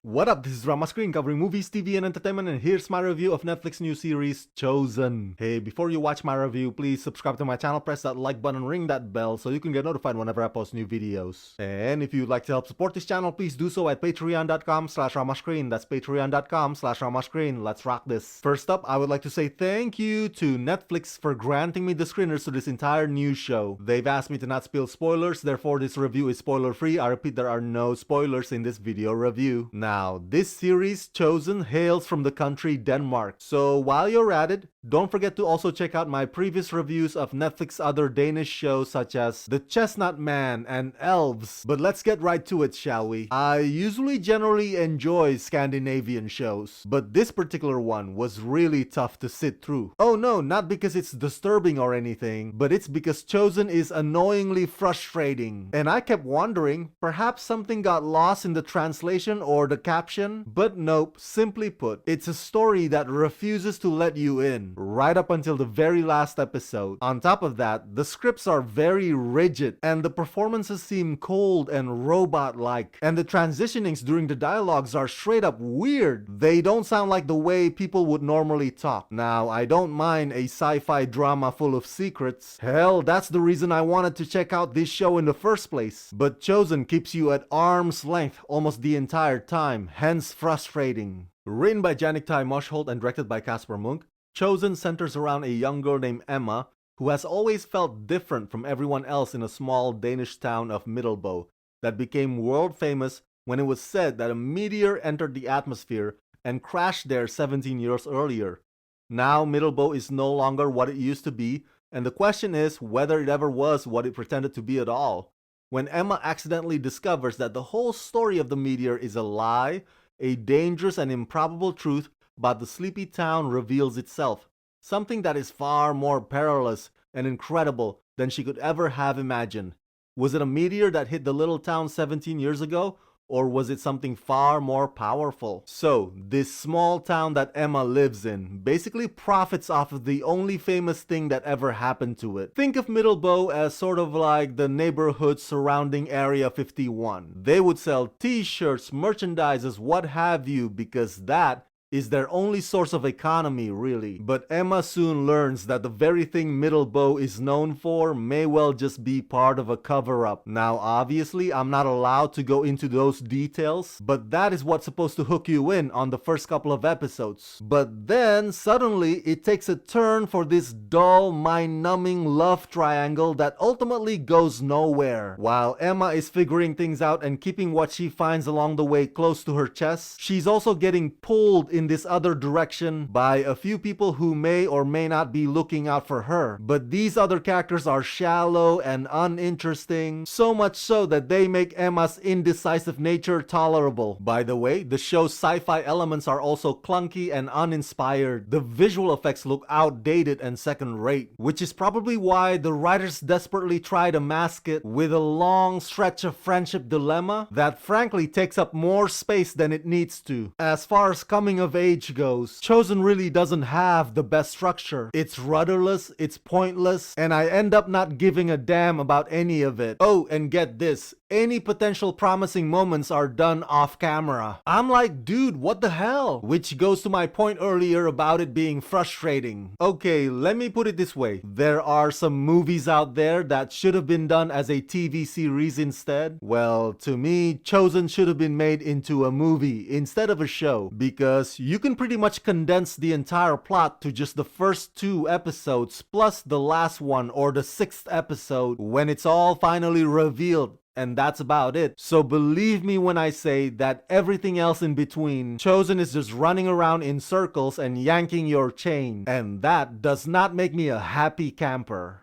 What up, this is Rama Screen covering movies, TV, and entertainment, and here's my review of Netflix new series, Chosen. Hey, before you watch my review, please subscribe to my channel, press that like button, ring that bell so you can get notified whenever I post new videos. And if you'd like to help support this channel, please do so at patreon.com/ramascreen. That's patreon.com/ramascreen. Let's rock this. First up, I would like to say thank you to Netflix for granting me the screeners to this entire new show. They've asked me to not spill spoilers, therefore this review is spoiler free. I repeat, there are no spoilers in this video review. Now, this series, Chosen, hails from the country Denmark. So while you're at it, don't forget to also check out my previous reviews of Netflix other Danish shows such as The Chestnut Man and Elves. But let's get right to it, shall we? I usually generally enjoy Scandinavian shows, but this particular one was really tough to sit through. Oh no, not because it's disturbing or anything, but it's because Chosen is annoyingly frustrating. And I kept wondering, perhaps something got lost in the translation or the caption? But nope, simply put, it's a story that refuses to let you in, right up until the very last episode. On top of that, the scripts are very rigid, and the performances seem cold and robot-like, and the transitionings during the dialogues are straight up weird. They don't sound like the way people would normally talk. Now, I don't mind a sci-fi drama full of secrets. Hell, that's the reason I wanted to check out this show in the first place. But Chosen keeps you at arm's length almost the entire time, hence frustrating. Written by Jannik Tai Mosholt and directed by Casper Munk, Chosen centers around a young girl named Emma who has always felt different from everyone else in a small Danish town of Middelbo that became world famous when it was said that a meteor entered the atmosphere and crashed there 17 years earlier. Now Middelbo is no longer what it used to be, and the question is whether it ever was what it pretended to be at all. When Emma accidentally discovers that the whole story of the meteor is a lie, a dangerous and improbable truth about the sleepy town reveals itself, something that is far more perilous and incredible than she could ever have imagined. Was it a meteor that hit the little town 17 years ago? Or was it something far more powerful? So, this small town that Emma lives in basically profits off of the only famous thing that ever happened to it. Think of Middelbo as sort of like the neighborhood surrounding Area 51. They would sell t-shirts, merchandises, what have you, because that is their only source of economy, really. But Emma soon learns that the very thing Middelbo is known for may well just be part of a cover-up. Now, obviously, I'm not allowed to go into those details, but that is what's supposed to hook you in on the first couple of episodes. But then, suddenly, it takes a turn for this dull, mind-numbing love triangle that ultimately goes nowhere. While Emma is figuring things out and keeping what she finds along the way close to her chest, she's also getting pulled in this other direction by a few people who may or may not be looking out for her. But these other characters are shallow and uninteresting, so much so that they make Emma's indecisive nature tolerable. By the way, the show's sci-fi elements are also clunky and uninspired. The visual effects look outdated and second-rate, which is probably why the writers desperately try to mask it with a long stretch of friendship dilemma that frankly takes up more space than it needs to. As far as coming of age goes, Chosen really doesn't have the best structure. It's rudderless, it's pointless, and I end up not giving a damn about any of it. Oh, and get this, any potential promising moments are done off camera. I'm like, dude, what the hell? Which goes to my point earlier about it being frustrating. Okay, let me put it this way. There are some movies out there that should have been done as a TV series instead. Well, to me, Chosen should have been made into a movie instead of a show, because you can pretty much condense the entire plot to just the first 2 episodes plus the last one or the 6th episode when it's all finally revealed. And that's about it. So believe me when I say that everything else in between, Chosen is just running around in circles and yanking your chain. And that does not make me a happy camper.